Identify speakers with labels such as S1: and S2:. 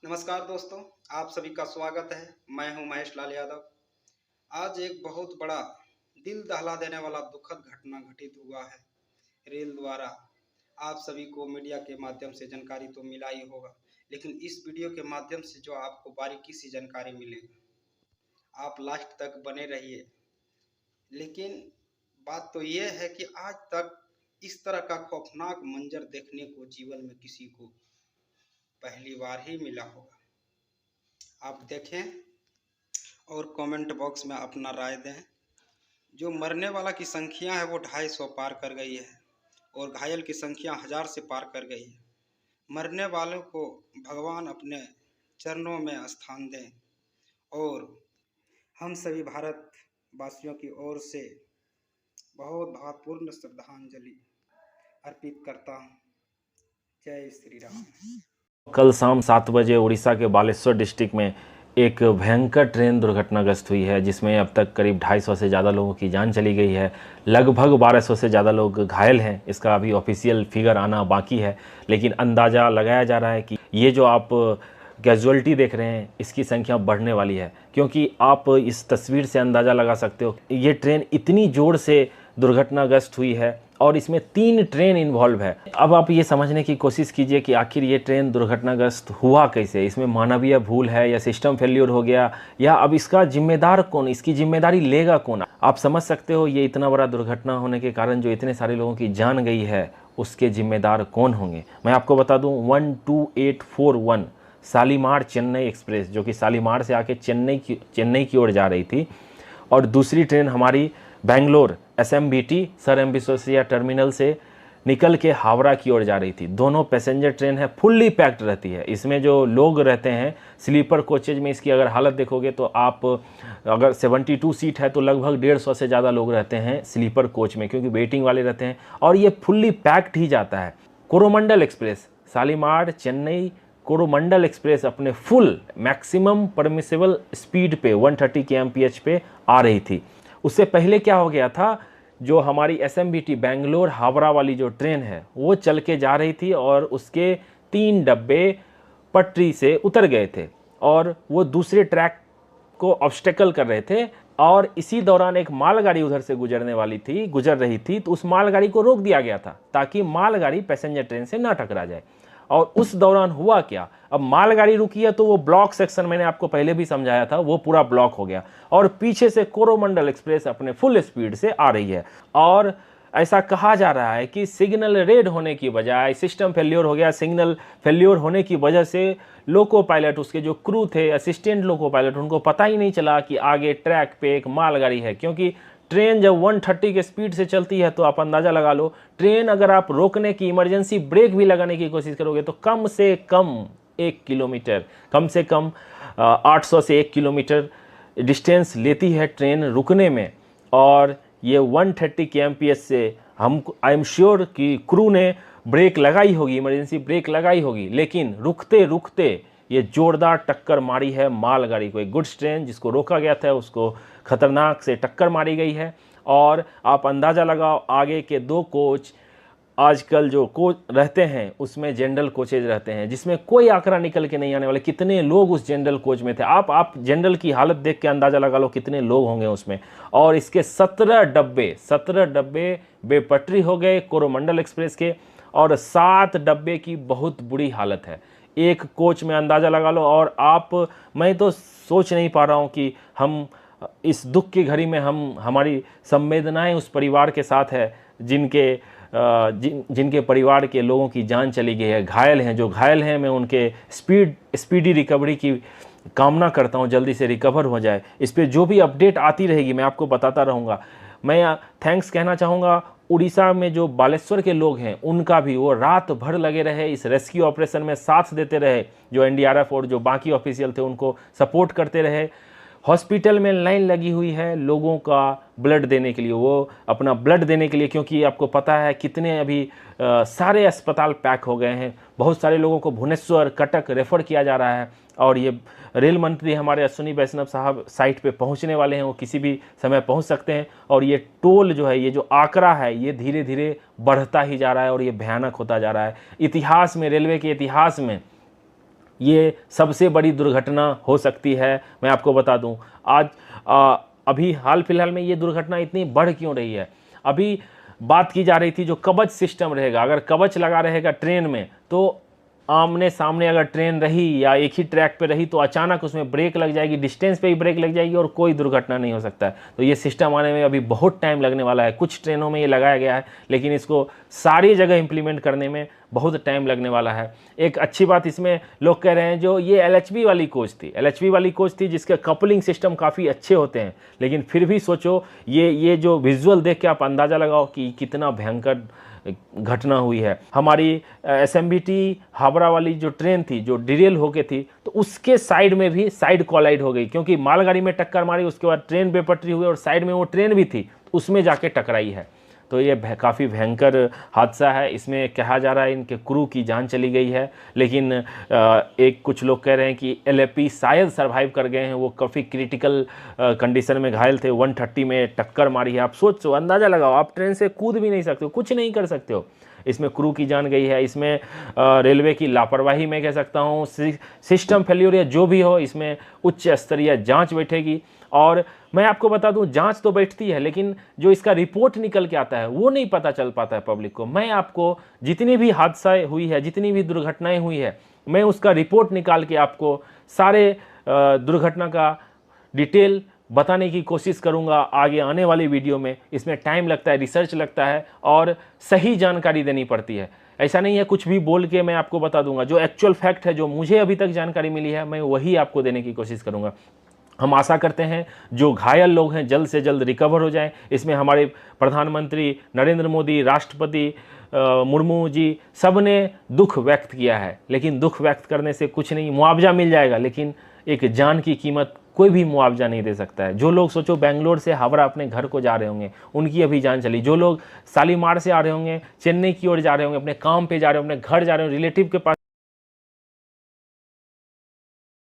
S1: नमस्कार दोस्तों, आप सभी का स्वागत है। मैं हूं महेश लाल यादव। आज एक बहुत बड़ा दिल दहला देने वाला दुखद घटना घटित हुआ है। रेल द्वारा आप सभी को मीडिया के माध्यम से जानकारी तो मिला ही होगा, लेकिन इस वीडियो के माध्यम से जो आपको बारीकी से जानकारी मिलेगी, आप लास्ट तक बने रहिए। लेकिन बात तो यह है कि आज तक इस तरह का खौफनाक मंजर देखने को जीवन में किसी को पहली बार ही मिला होगा। आप देखें और कमेंट बॉक्स में अपना राय दें। जो मरने वाला की संख्या है वो 250 पार कर गई है और घायल की संख्या 1000 से पार कर गई है। मरने वालों को भगवान अपने चरणों में स्थान दें और हम सभी भारत वासियों की ओर से बहुत भावपूर्ण श्रद्धांजलि अर्पित करता हूँ। जय श्री राम।
S2: कल शाम 7 बजे उड़ीसा के बालेश्वर डिस्ट्रिक्ट में एक भयंकर ट्रेन दुर्घटनाग्रस्त हुई है, जिसमें अब तक करीब 250 से ज़्यादा लोगों की जान चली गई है। लगभग 1200 से ज़्यादा लोग घायल हैं। इसका अभी ऑफिशियल फिगर आना बाकी है, लेकिन अंदाज़ा लगाया जा रहा है कि ये जो आप कैजुअलिटी देख रहे हैं इसकी संख्या बढ़ने वाली है, क्योंकि आप इस तस्वीर से अंदाज़ा लगा सकते हो ये ट्रेन इतनी ज़ोर से दुर्घटनाग्रस्त हुई है और इसमें 3 ट्रेन इन्वॉल्व है। अब आप ये समझने की कोशिश कीजिए कि आखिर ये ट्रेन दुर्घटनाग्रस्त हुआ कैसे। इसमें मानवीय भूल है या सिस्टम फेल्योर हो गया, या अब इसका जिम्मेदार कौन, इसकी जिम्मेदारी लेगा कौन। आप समझ सकते हो ये इतना बड़ा दुर्घटना होने के कारण जो इतने सारे लोगों की जान गई है उसके जिम्मेदार कौन होंगे। मैं आपको बता दूं 12841 शालीमार चेन्नई एक्सप्रेस, जो कि शालीमार से आके चेन्नई की ओर जा रही थी, और दूसरी ट्रेन हमारी Bangalore SMBT Sir M Visvesvaraya terminal से निकल के हावड़ा की ओर जा रही थी। दोनों पैसेंजर ट्रेन है, फुल्ली पैक्ड रहती है। इसमें जो लोग रहते हैं स्लीपर कोचेज में, इसकी अगर हालत देखोगे तो आप अगर 72 सीट है तो लगभग 150 से ज़्यादा लोग रहते हैं स्लीपर कोच में, क्योंकि वेटिंग वाले रहते हैं, और ये फुल्ली पैक्ड ही जाता है। कोरोमंडल एक्सप्रेस शालीमार चेन्नई कोरोमंडल एक्सप्रेस अपने फुल मैक्सिमम परमिसेबल स्पीड पे 130 kmph पे आ रही थी। उससे पहले क्या हो गया था, जो हमारी SMBT बेंगलोर हावड़ा वाली जो ट्रेन है वो चल के जा रही थी और उसके 3 डब्बे पटरी से उतर गए थे और वो दूसरे ट्रैक को ऑब्स्टेकल कर रहे थे, और इसी दौरान एक मालगाड़ी उधर से गुजर रही थी, तो उस मालगाड़ी को रोक दिया गया था ताकि मालगाड़ी पैसेंजर ट्रेन से ना टकरा जाए। और उस दौरान हुआ क्या, अब मालगाड़ी रुकी है तो वो ब्लॉक सेक्शन, मैंने आपको पहले भी समझाया था, वो पूरा ब्लॉक हो गया और पीछे से कोरोमंडल एक्सप्रेस अपने फुल स्पीड से आ रही है। और ऐसा कहा जा रहा है कि सिग्नल रेड होने की बजाय सिस्टम फेल्योर हो गया। सिग्नल फेल्योर होने की वजह से लोको पायलट, उसके जो क्रू थे, असिस्टेंट लोको पायलट, उनको पता ही नहीं चला कि आगे ट्रैक पे एक मालगाड़ी है, क्योंकि ट्रेन जब 130 के स्पीड से चलती है तो आप अंदाज़ा लगा लो, ट्रेन अगर आप रोकने की इमरजेंसी ब्रेक भी लगाने की कोशिश करोगे तो कम से कम 1 किलोमीटर, कम से कम 800 से 1 किलोमीटर डिस्टेंस लेती है ट्रेन रुकने में। और ये 130 kmph से हम आई एम श्योर कि क्रू ने ब्रेक लगाई होगी, इमरजेंसी ब्रेक लगाई होगी, लेकिन रुकते रुकते ये जोरदार टक्कर मारी है मालगाड़ी को। एक गुड्स ट्रेन जिसको रोका गया था उसको खतरनाक से टक्कर मारी गई है। और आप अंदाज़ा लगाओ, आगे के 2 कोच आजकल जो कोच रहते हैं उसमें जनरल कोचेज रहते हैं, जिसमें कोई आंकड़ा निकल के नहीं आने वाले कितने लोग उस जनरल कोच में थे। आप जनरल की हालत देख के अंदाज़ा लगा लो कितने लोग होंगे उसमें। और इसके 17 डब्बे बेपटरी हो गए कोरोमंडल एक्सप्रेस के, और 7 डब्बे की बहुत बुरी हालत है एक कोच में, अंदाज़ा लगा लो। और मैं तो सोच नहीं पा रहा हूँ कि हम इस दुख की घड़ी में हमारी संवेदनाएं उस परिवार के साथ है जिनके परिवार के लोगों की जान चली गई है, घायल हैं। जो घायल हैं मैं उनके स्पीडी रिकवरी की कामना करता हूं, जल्दी से रिकवर हो जाए। इस पर जो भी अपडेट आती रहेगी मैं आपको बताता रहूँगा। मैं थैंक्स कहना चाहूँगा उड़ीसा में जो बालेश्वर के लोग हैं उनका भी, वो रात भर लगे रहे इस रेस्क्यू ऑपरेशन में, साथ देते रहे। जो NDRF और जो बाकी ऑफिशियल थे उनको सपोर्ट करते रहे। हॉस्पिटल में लाइन लगी हुई है लोगों का ब्लड देने के लिए, वो अपना ब्लड देने के लिए, क्योंकि आपको पता है कितने अभी सारे अस्पताल पैक हो गए हैं। बहुत सारे लोगों को भुवनेश्वर, कटक रेफ़र किया जा रहा है। और ये रेल मंत्री हमारे अश्विनी वैष्णव साहब साइट पे पहुंचने वाले हैं, वो किसी भी समय पहुंच सकते हैं। और ये टोल जो है, ये जो आंकड़ा है, ये धीरे धीरे बढ़ता ही जा रहा है और ये भयानक होता जा रहा है। इतिहास में, रेलवे के इतिहास में ये सबसे बड़ी दुर्घटना हो सकती है। मैं आपको बता दूं, आज अभी हाल फिलहाल में ये दुर्घटना इतनी बढ़ क्यों रही है। अभी बात की जा रही थी जो कवच सिस्टम रहेगा, अगर कवच लगा रहेगा ट्रेन में तो आमने सामने अगर ट्रेन रही या एक ही ट्रैक पे रही तो अचानक उसमें ब्रेक लग जाएगी, डिस्टेंस पे ही ब्रेक लग जाएगी और कोई दुर्घटना नहीं हो सकता है। तो ये सिस्टम आने में अभी बहुत टाइम लगने वाला है। कुछ ट्रेनों में ये लगाया गया है, लेकिन इसको सारी जगह इंप्लीमेंट करने में बहुत टाइम लगने वाला है। एक अच्छी बात इसमें लोग कह रहे हैं, जो ये LHB वाली कोच थी जिसके कपलिंग सिस्टम काफ़ी अच्छे होते हैं, लेकिन फिर भी सोचो ये जो विजुअल देख के आप अंदाज़ा लगाओ कि कितना भयंकर घटना हुई है। हमारी SMBT हावड़ा वाली जो ट्रेन थी जो डिरेल होके थी, तो उसके साइड में भी साइड कोलाइड हो गई, क्योंकि मालगाड़ी में टक्कर मारी, उसके बाद ट्रेन बेपटरी हुई और साइड में वो ट्रेन भी थी उसमें जाके टकराई है। तो ये काफ़ी भयंकर हादसा है। इसमें कहा जा रहा है इनके क्रू की जान चली गई है, लेकिन एक कुछ लोग कह रहे हैं कि LAP शायद सरवाइव कर गए हैं। वो काफ़ी क्रिटिकल कंडीशन में घायल थे। 130 में टक्कर मारी है। आप सोचो, अंदाज़ा लगाओ, आप ट्रेन से कूद भी नहीं सकते हो, कुछ नहीं कर सकते हो। इसमें क्रू की जान गई है। इसमें रेलवे की लापरवाही मैं कह सकता हूँ, सिस्टम फेल्योर या जो भी हो, इसमें उच्च स्तरीय जांच बैठेगी। और मैं आपको बता दूं, जांच तो बैठती है, लेकिन जो इसका रिपोर्ट निकल के आता है वो नहीं पता चल पाता है पब्लिक को। मैं आपको जितनी भी हादसा हुई है, जितनी भी दुर्घटनाएं हुई है, मैं उसका रिपोर्ट निकाल के आपको सारे दुर्घटना का डिटेल बताने की कोशिश करूंगा आगे आने वाली वीडियो में। इसमें टाइम लगता है, रिसर्च लगता है और सही जानकारी देनी पड़ती है। ऐसा नहीं है कुछ भी बोल के मैं आपको बता दूंगा। जो एक्चुअल फैक्ट है, जो मुझे अभी तक जानकारी मिली है, मैं वही आपको देने की कोशिश करूंगा। हम आशा करते हैं जो घायल लोग हैं जल्द से जल्द रिकवर हो जाएं। इसमें हमारे प्रधानमंत्री नरेंद्र मोदी, राष्ट्रपति मुर्मू जी, सब ने दुख व्यक्त किया है, लेकिन दुख व्यक्त करने से कुछ नहीं, मुआवजा मिल जाएगा, लेकिन एक जान की कीमत कोई भी मुआवजा नहीं दे सकता है। जो लोग सोचो बेंगलोर से हावड़ा अपने घर को जा रहे होंगे, उनकी अभी जान चली। जो लोग शालीमार से आ रहे होंगे, चेन्नई की ओर जा रहे होंगे, अपने काम पे जा रहे होंगे, अपने घर जा रहे होंगे, रिलेटिव के पास